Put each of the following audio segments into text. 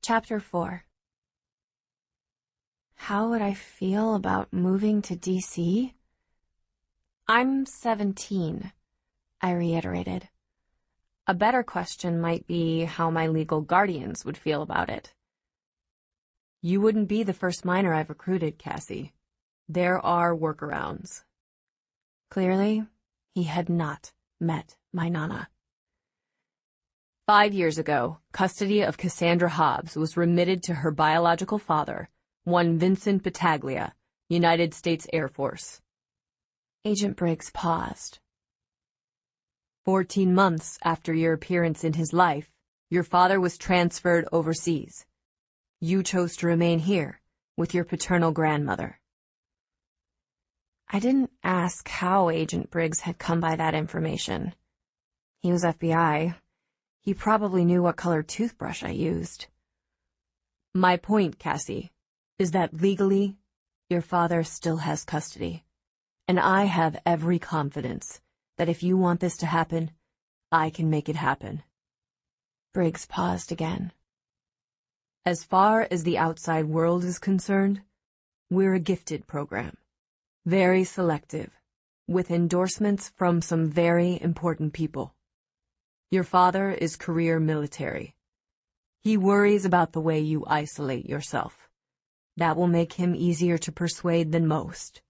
Chapter 4. How would I feel about moving to D.C.? I'm 17, I reiterated. A better question might be how my legal guardians would feel about it. You wouldn't be the first minor I've recruited, Cassie. There are workarounds. Clearly, he had not met my Nana. 5 years ago, custody of Cassandra Hobbs was remitted to her biological father, one Vincent Battaglia, United States Air Force. Agent Briggs paused. 14 months after your appearance in his life, your father was transferred overseas. You chose to remain here with your paternal grandmother. I didn't ask how Agent Briggs had come by that information. He was FBI. He probably knew what color toothbrush I used. My point, Cassie, is that legally, your father still has custody. And I have every confidence that if you want this to happen, I can make it happen. Briggs paused again. As far as the outside world is concerned, we're a gifted program. Very selective, with endorsements from some very important people. Your father is career military. He worries about the way you isolate yourself. That will make him easier to persuade than most.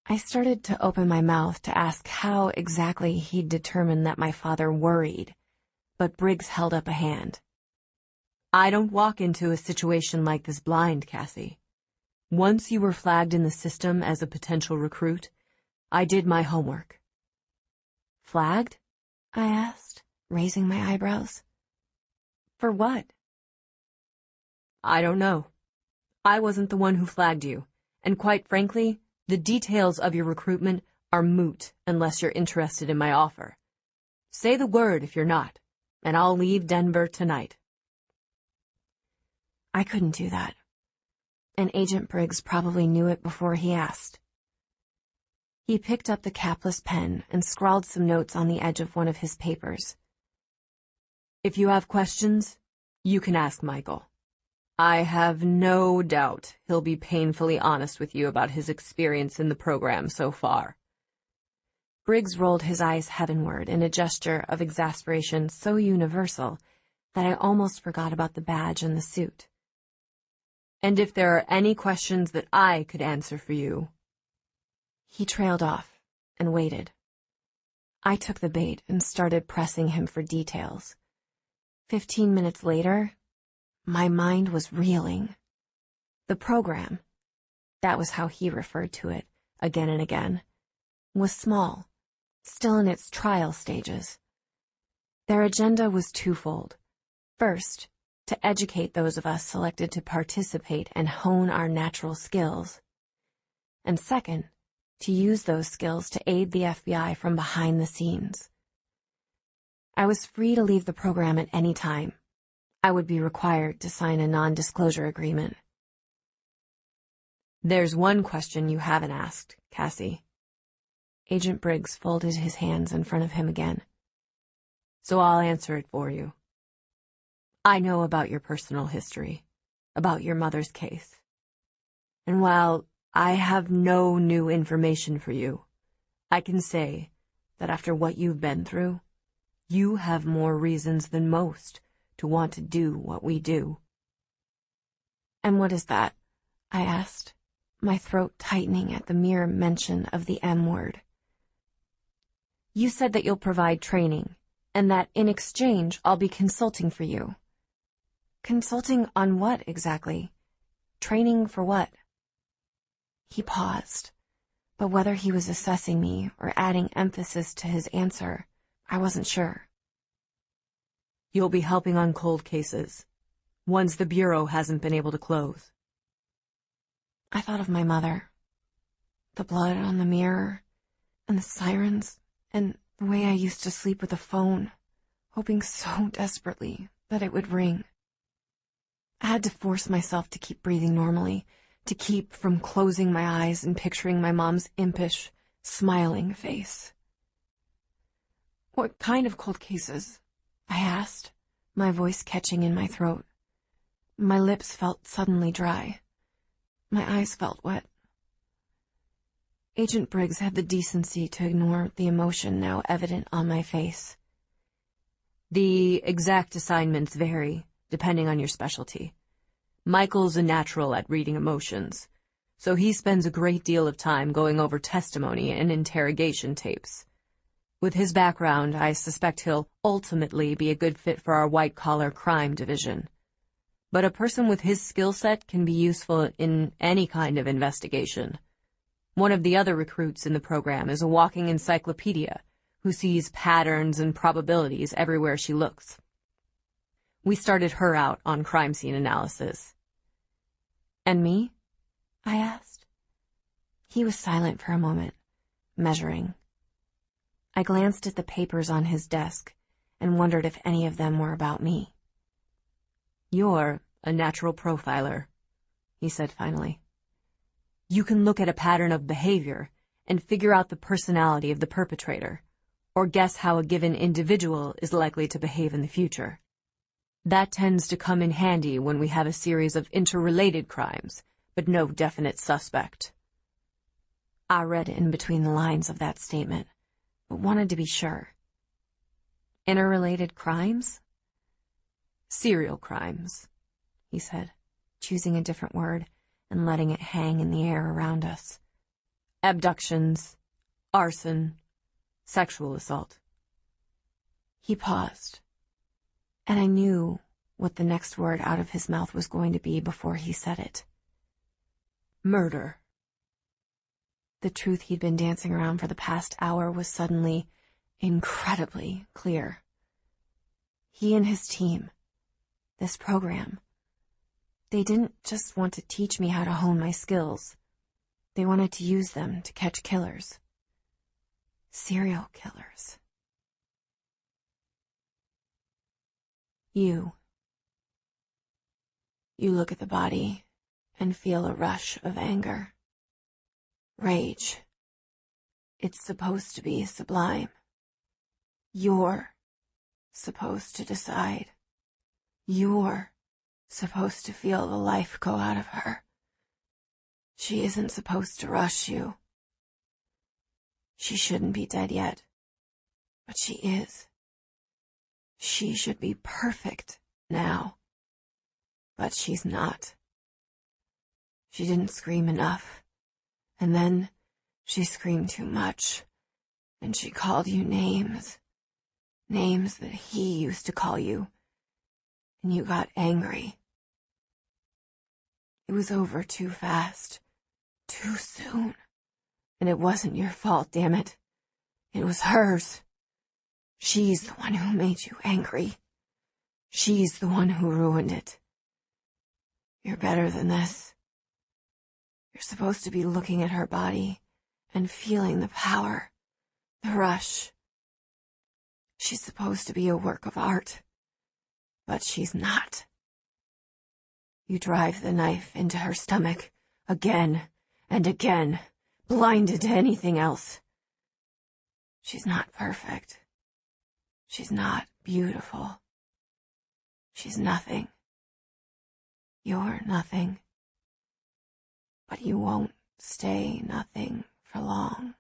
I started to open my mouth to ask how exactly he'd determined that my father worried, but Briggs held up a hand. I don't walk into a situation like this blind, Cassie. Once you were flagged in the system as a potential recruit, I did my homework. Flagged? I asked, raising my eyebrows. For what? I don't know. I wasn't the one who flagged you, and quite frankly, the details of your recruitment are moot unless you're interested in my offer. Say the word if you're not, and I'll leave Denver tonight. I couldn't do that, and Agent Briggs probably knew it before he asked. He picked up the capless pen and scrawled some notes on the edge of one of his papers. If you have questions, you can ask Michael. I have no doubt he'll be painfully honest with you about his experience in the program so far. Briggs rolled his eyes heavenward in a gesture of exasperation so universal that I almost forgot about the badge and the suit. And if there are any questions that I could answer for you... He trailed off and waited. I took the bait and started pressing him for details. 15 minutes later, my mind was reeling. The program, that was how he referred to it again and again, was small, still in its trial stages. Their agenda was twofold. First, to educate those of us selected to participate and hone our natural skills. And second, to use those skills to aid the FBI from behind the scenes. I was free to leave the program at any time. I would be required to sign a non-disclosure agreement. There's one question you haven't asked, Cassie. Agent Briggs folded his hands in front of him again. So I'll answer it for you. I know about your personal history, about your mother's case. And while I have no new information for you, I can say that after what you've been through, you have more reasons than most to want to do what we do. And what is that? I asked, my throat tightening at the mere mention of the M word. You said that you'll provide training, and that in exchange I'll be consulting for you. Consulting on what exactly? Training for what? He paused, but whether he was assessing me or adding emphasis to his answer, I wasn't sure. You'll be helping on cold cases, ones the Bureau hasn't been able to close. I thought of my mother, the blood on the mirror, and the sirens, and the way I used to sleep with the phone, hoping so desperately that it would ring. I had to force myself to keep breathing normally, to keep from closing my eyes and picturing my mom's impish, smiling face. What kind of cold cases? I asked, my voice catching in my throat. My lips felt suddenly dry. My eyes felt wet. Agent Briggs had the decency to ignore the emotion now evident on my face. The exact assignments vary, depending on your specialty. Michael's a natural at reading emotions, so he spends a great deal of time going over testimony and interrogation tapes. With his background, I suspect he'll ultimately be a good fit for our white-collar crime division. But a person with his skill set can be useful in any kind of investigation. One of the other recruits in the program is a walking encyclopedia who sees patterns and probabilities everywhere she looks. We started her out on crime scene analysis. "And me?" I asked. He was silent for a moment, measuring. I glanced at the papers on his desk and wondered if any of them were about me. "You're a natural profiler," he said finally. "You can look at a pattern of behavior and figure out the personality of the perpetrator, or guess how a given individual is likely to behave in the future. That tends to come in handy when we have a series of interrelated crimes, but no definite suspect." I read in between the lines of that statement, but wanted to be sure. "Interrelated crimes?" "Serial crimes," he said, choosing a different word and letting it hang in the air around us. "Abductions, arson, sexual assault." He paused, and I knew what the next word out of his mouth was going to be before he said it. "Murder." The truth he'd been dancing around for the past hour was suddenly incredibly clear. He and his team, this program, they didn't just want to teach me how to hone my skills. They wanted to use them to catch killers. Serial killers. You look at the body and feel a rush of anger. Rage. It's supposed to be sublime. You're supposed to decide. You're supposed to feel the life go out of her. She isn't supposed to rush you. She shouldn't be dead yet, but she is. She should be perfect now, but she's not. She didn't scream enough, and then she screamed too much, and she called you names that he used to call you, and you got angry. It was over too fast, too soon, and it wasn't your fault, damn it. It was hers. She's the one who made you angry. She's the one who ruined it. You're better than this. You're supposed to be looking at her body and feeling the power, the rush. She's supposed to be a work of art, but she's not. You drive the knife into her stomach again and again, blinded to anything else. She's not perfect. She's not beautiful. She's nothing. You're nothing. But you won't stay nothing for long.